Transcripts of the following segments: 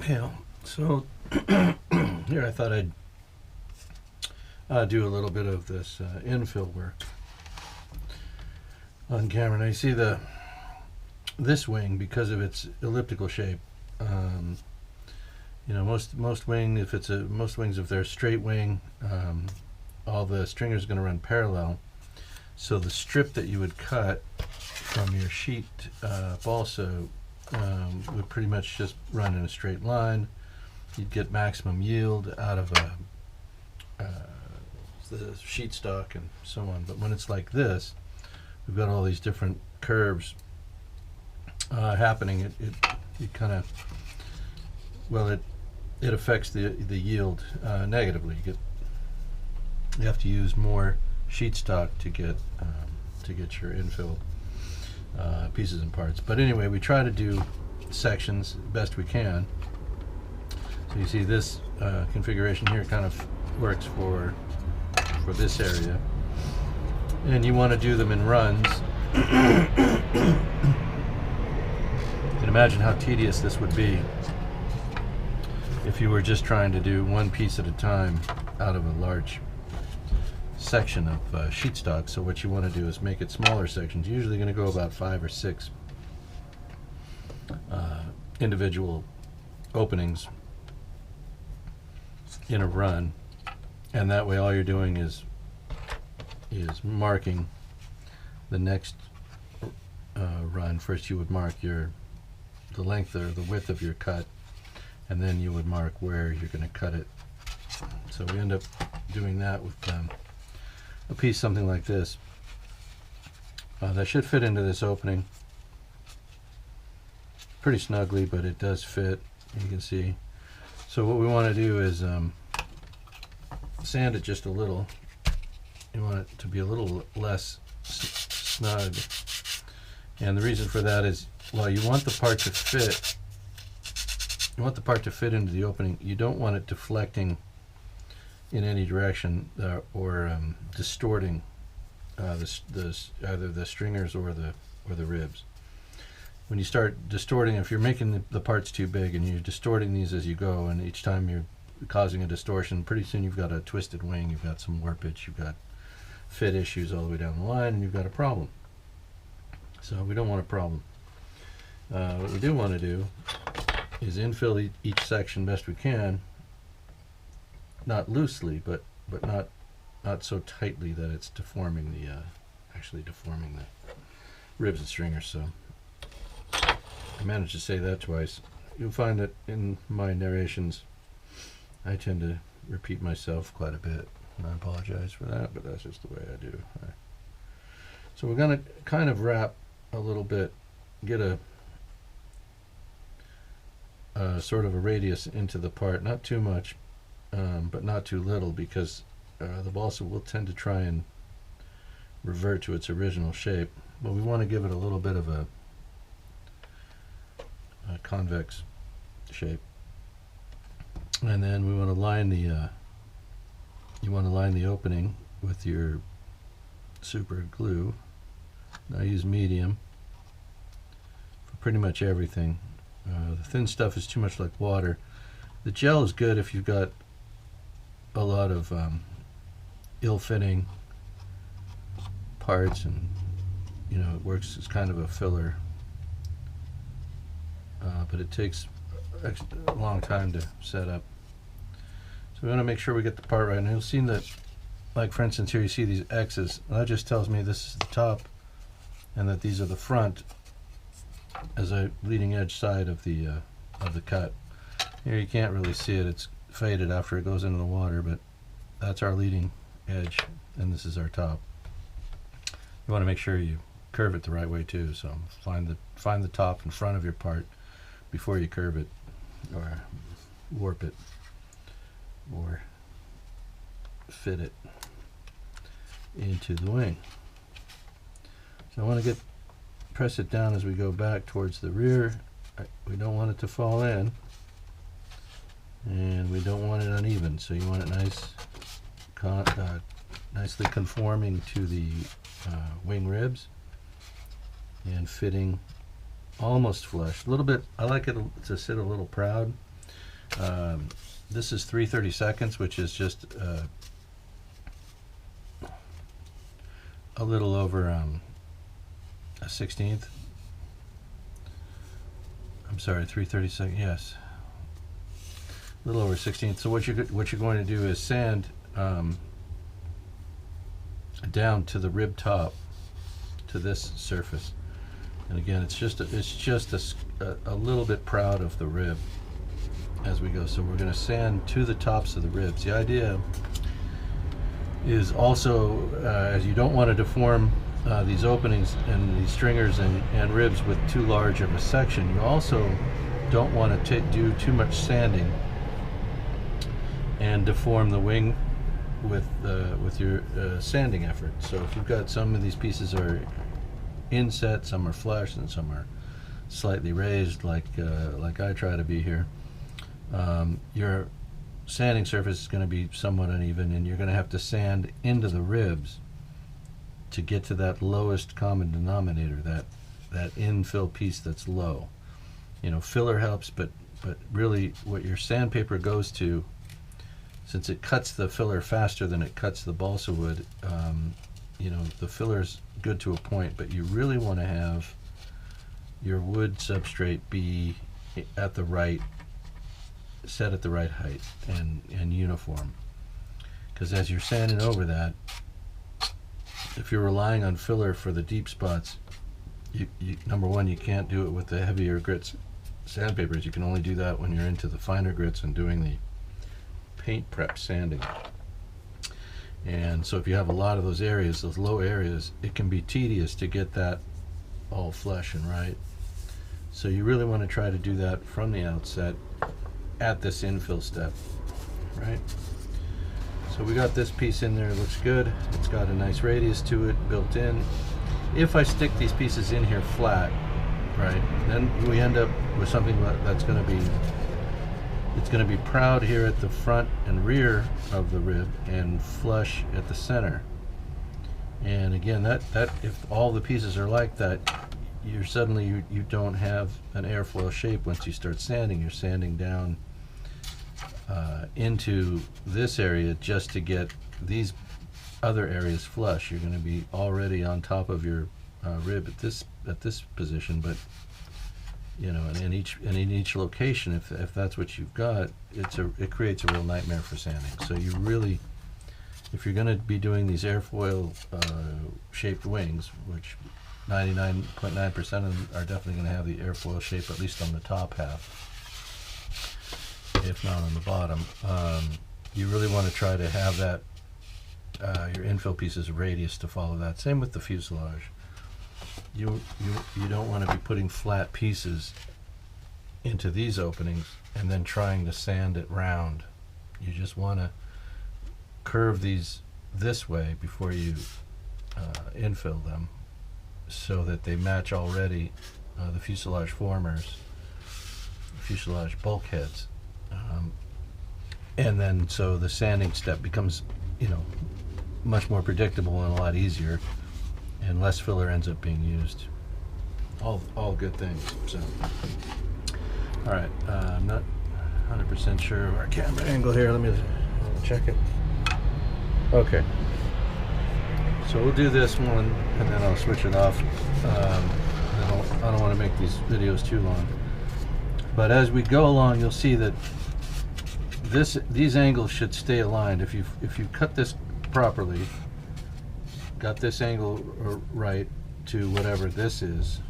Okay, so here I thought I'd do a little bit of this infill work on camera. Now you see this wing, because of its elliptical shape. You know, most wings, if they're a straight wing, all the stringers are going to run parallel. So the strip that you would cut from your sheet balsa would pretty much just run in a straight line. You'd get maximum yield out of the sheet stock and so on. But when it's like this, we've got all these different curves happening. It kind of, well, it affects the yield negatively. You have to use more sheet stock to get your infill pieces and parts. But anyway, we try to do sections best we can. So you see this configuration here kind of works for this area, and you want to do them in runs. You can imagine how tedious this would be if you were just trying to do one piece at a time out of a large section of sheet stock. So what you want to do is make it smaller sections. You're usually going to go about 5 or 6 individual openings in a run, and that way all you're doing is marking the next run. First you would mark the length or the width of your cut, and then you would mark where you're going to cut it. So we end up doing that with a piece something like this. That should fit into this opening pretty snugly, but it does fit, you can see. So what we want to do is sand it just a little. You want it to be a little less snug, and the reason for that is, well, you want the part to fit. You want the part to fit into the opening. You don't want it deflecting in any direction or distorting either the stringers or the ribs. When you start distorting, if you're making the parts too big and you're distorting these as you go, and each time you're causing a distortion, pretty soon you've got a twisted wing, you've got some warpage, you've got fit issues all the way down the line, and you've got a problem. So we don't want a problem. What we do want to do is infill each section best we can, not loosely, but not so tightly that it's deforming actually deforming the ribs and stringers. So I managed to say that twice. You'll find that in my narrations I tend to repeat myself quite a bit, and I apologize for that, but that's just the way I do. So we're going to kind of wrap a little bit, get a sort of a radius into the part, not too much, but not too little, because the balsa will tend to try and revert to its original shape. But we want to give it a little bit of a convex shape, and then we want to line the opening with your super glue. I use medium for pretty much everything. The thin stuff is too much like water. The gel is good if you've got a lot of ill-fitting parts, and you know, it works as kind of a filler, but it takes a long time to set up. So we want to make sure we get the part right. And you'll see that, like for instance here, you see these X's. Well, that just tells me this is the top and that these are the front as a leading edge side of the cut. Here you can't really see it, it's faded after it goes into the water, but that's our leading edge and this is our top. You want to make sure you curve it the right way too, so find the top and front of your part before you curve it or warp it or fit it into the wing. So I want to press it down as we go back towards the rear. We don't want it to fall in, and we don't want it uneven, so you want it nicely conforming to the wing ribs and fitting almost flush. A little bit, I like it to sit a little proud, This is 3/32, which is just a little over a 16th. I'm sorry, 3/32. Yes, a little over 16th. So what you're going to do is sand down to the rib top, to this surface. And again, it's just a little bit proud of the rib as we go. So we're going to sand to the tops of the ribs. The idea is also, as you don't want to deform these openings and these stringers and ribs with too large of a section, you also don't want to do too much sanding and deform the wing with your sanding effort. So if you've got some of these pieces are inset, some are flush, and some are slightly raised, like I try to be here, your sanding surface is going to be somewhat uneven, and you're going to have to sand into the ribs to get to that lowest common denominator, that infill piece that's low. You know, filler helps, but really what your sandpaper goes to, since it cuts the filler faster than it cuts the balsa wood, you know, the filler's good to a point, but you really want to have your wood substrate be at the right, set at the right height and uniform. Because as you're sanding over that, if you're relying on filler for the deep spots, you number one, you can't do it with the heavier grits sandpapers. You can only do that when you're into the finer grits and doing the paint prep sanding. And so if you have a lot of those areas, those low areas, it can be tedious to get that all flush and right. So you really want to try to do that from the outset at this infill step, right? So we got this piece in there, it looks good. It's got a nice radius to it built in. If I stick these pieces in here flat, right, then we end up with something that's going to be, it's going to be proud here at the front and rear of the rib and flush at the center. And again, that if all the pieces are like that, you're suddenly you don't have an airfoil shape once you start sanding. You're sanding down into this area just to get these other areas flush. You're going to be already on top of your rib at this position, but you know, and in each location, if that's what you've got, it creates a real nightmare for sanding. So you really, if you're going to be doing these airfoil shaped wings, which 99.9% of them are definitely going to have the airfoil shape, at least on the top half, if not on the bottom, you really want to try to have that your infill pieces radius to follow that. Same with the fuselage. You don't want to be putting flat pieces into these openings and then trying to sand it round. You just want to curve these this way before you infill them, so that they match already the fuselage formers, fuselage bulkheads, and then so the sanding step becomes, you know, much more predictable and a lot easier, and less filler ends up being used. All good things. So, all right, I'm not 100% sure of our camera angle here. Let me check it. Okay. So we'll do this one, and then I'll switch it off. I don't want to make these videos too long. But as we go along, you'll see that these angles should stay aligned. If you cut this properly, got this angle right to whatever this is,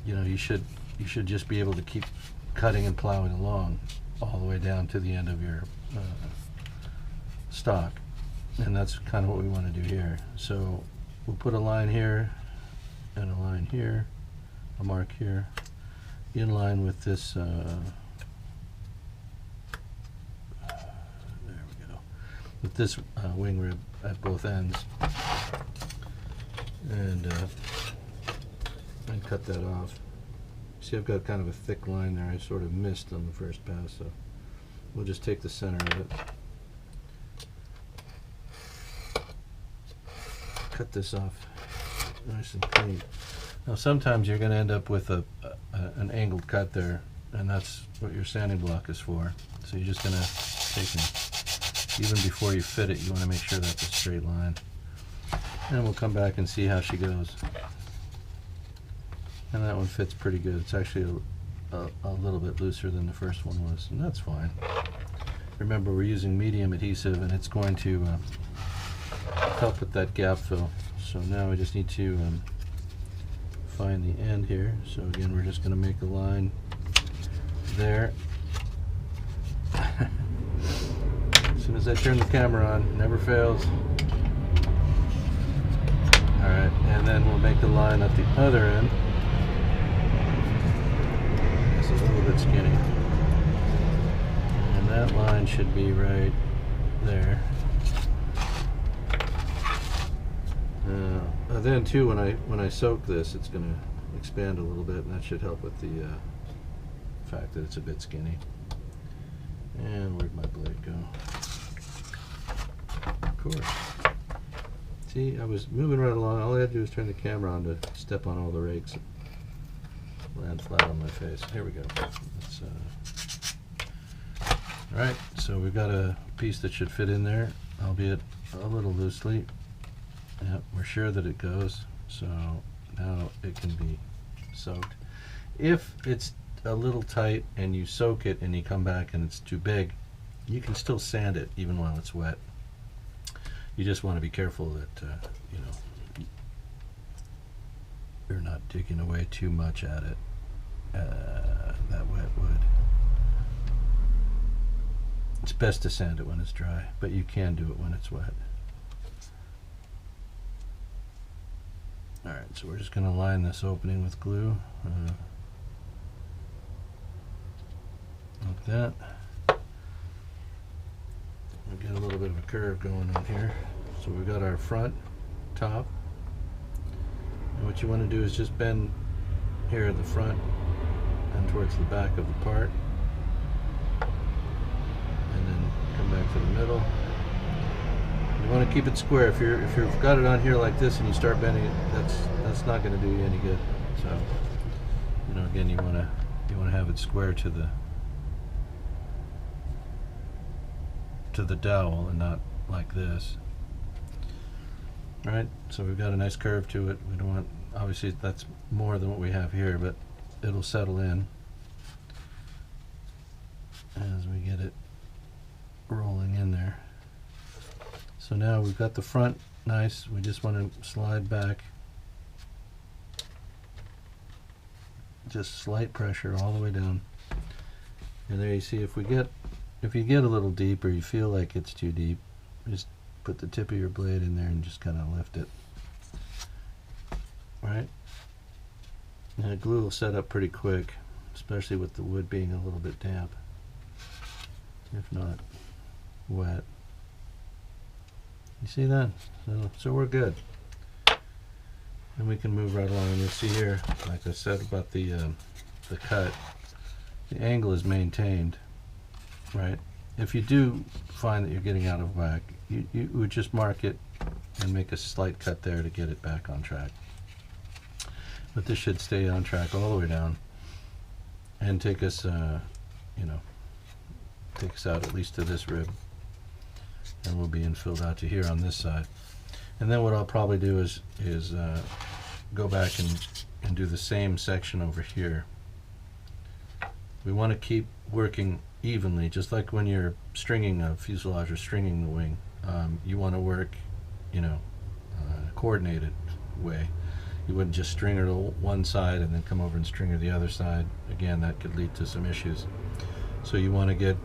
you know, you should just be able to keep cutting and plowing along all the way down to the end of your stock. And that's kind of what we want to do here. So we'll put a line here and a line here, a mark here, in line with this, there we go, with this wing rib at both ends, and cut that off. See, I've got kind of a thick line there. I sort of missed on the first pass, so we'll just take the center of it. Cut this off nice and clean. Now sometimes you're going to end up with an angled cut there, and that's what your sanding block is for. So you're just gonna take and, even before you fit it, you want to make sure that's a straight line. And we'll come back and see how she goes. And that one fits pretty good. It's actually a little bit looser than the first one was, and that's fine. Remember, we're using medium adhesive, and it's going to help with that gap fill. So now we just need to find the end here. So again, we're just going to make a line there. As soon as I turn the camera on, never fails. Alright, and then we'll make a line at the other end. It's a little bit skinny. And that line should be right there. Then too, when I soak this, it's going to expand a little bit, and that should help with the fact that it's a bit skinny. And where'd my blade go? Of course. See, I was moving right along. All I had to do was turn the camera on to step on all the rakes and land flat on my face. Here we go. Alright, so we've got a piece that should fit in there, albeit a little loosely. Yep, we're sure that it goes, so now it can be soaked. If it's a little tight and you soak it and you come back and it's too big, you can still sand it even while it's wet. You just want to be careful that you know, you're not digging away too much at it. That wet wood. It's best to sand it when it's dry, but you can do it when it's wet. Alright, so we're just going to line this opening with glue. Like that. We'll get a little bit of a curve going on here. So we've got our front, top. And what you want to do is just bend here at the front and towards the back of the part. And then come back to the middle. You want to keep it square. If you've got it on here like this and you start bending it, that's not going to do you any good. So, you know, again, you want to have it square to the dowel and not like this. All right, so we've got a nice curve to it. We don't want, obviously that's more than what we have here, but it'll settle in as we get it rolling in there. So now we've got the front nice. We just want to slide back, just slight pressure all the way down. And there you see, if you get a little deep or you feel like it's too deep, just put the tip of your blade in there and just kind of lift it. Right? And the glue will set up pretty quick, especially with the wood being a little bit damp, if not wet. You see that? So we're good. And we can move right along. And you'll see here, like I said about the cut, the angle is maintained, right? If you do find that you're getting out of whack, you would just mark it and make a slight cut there to get it back on track. But this should stay on track all the way down and take us, you know, take us out at least to this rib. And we'll be infilled out to here on this side. And then what I'll probably do is go back and do the same section over here. We want to keep working evenly, just like when you're stringing a fuselage or stringing the wing. You want to work, you know, coordinated way. You wouldn't just string her to one side and then come over and string her the other side. Again, that could lead to some issues. So you want to get,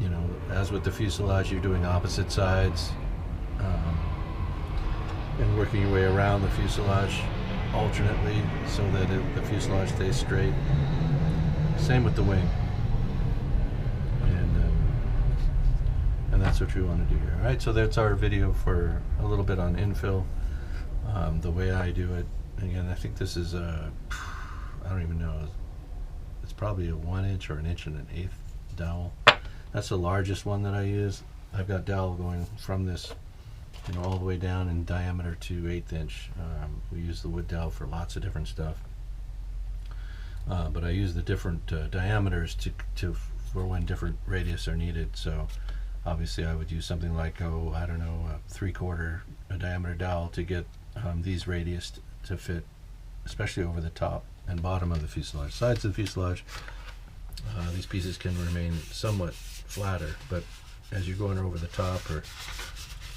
you know, as with the fuselage, you're doing opposite sides and working your way around the fuselage alternately so that the fuselage stays straight. Same with the wing. And that's what we want to do here. All right, so that's our video for a little bit on infill, the way I do it. Again, I think this is I don't even know, it's probably a 1 inch or 1.125" dowel. That's the largest one that I use. I've got dowel going from this, you know, all the way down in diameter to 1/8 inch. We use the wood dowel for lots of different stuff. but I use the different diameters for when different radius are needed. So obviously I would use something like, I don't know, a 3/4 diameter dowel to get these radius to fit, especially over the top and bottom of the fuselage. Sides of the fuselage, these pieces can remain somewhat flatter, but as you're going over the top or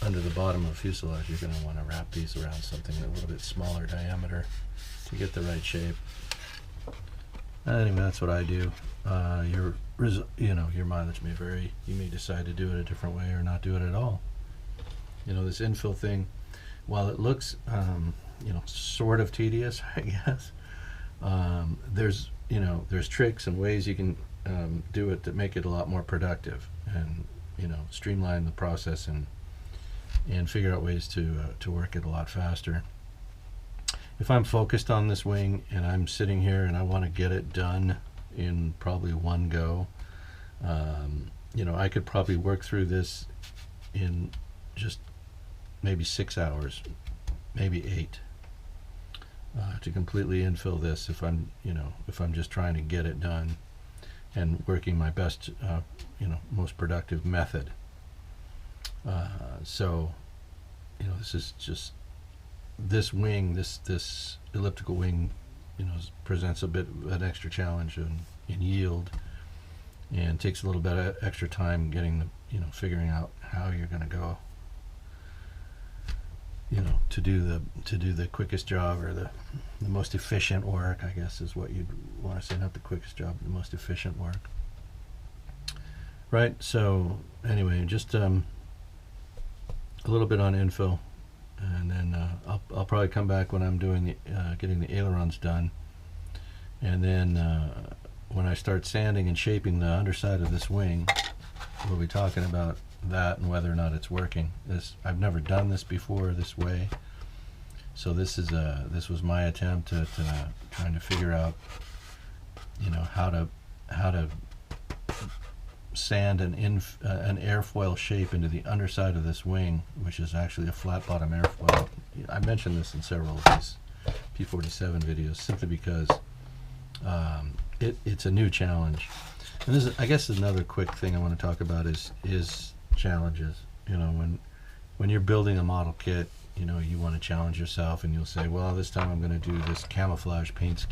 under the bottom of the fuselage, you're going to want to wrap these around something a little bit smaller diameter to get the right shape. Anyway, that's what I do. Your mileage may vary. You may decide to do it a different way or not do it at all. This infill thing, while it looks, sort of tedious, I guess, there's tricks and ways you can do it to make it a lot more productive, and streamline the process and figure out ways to work it a lot faster. If I'm focused on this wing and I'm sitting here and I want to get it done in probably one go, I could probably work through this in just maybe 6 hours, maybe 8, to completely infill this if I'm just trying to get it done and working my best, most productive method. So this is just this wing, this elliptical wing, presents a bit of an extra challenge in yield, and takes a little bit of extra time getting figuring out how you're going to go, to do the quickest job, or the most efficient work, I guess is what you'd want to say. Not the quickest job, the most efficient work. Right. So anyway, just a little bit on infill, and then I'll probably come back when I'm doing the getting the ailerons done, and then when I start sanding and shaping the underside of this wing, we'll be talking about that and whether or not it's working. I've never done this before this way, so this was my attempt at trying to figure out how to sand an airfoil shape into the underside of this wing, which is actually a flat bottom airfoil. I mentioned this in several of these P-47 videos simply because it's a new challenge. And this is, I guess, another quick thing I want to talk about is challenges. When you're building a model kit, you want to challenge yourself, and you'll say, well, this time I'm going to do this camouflage paint scheme.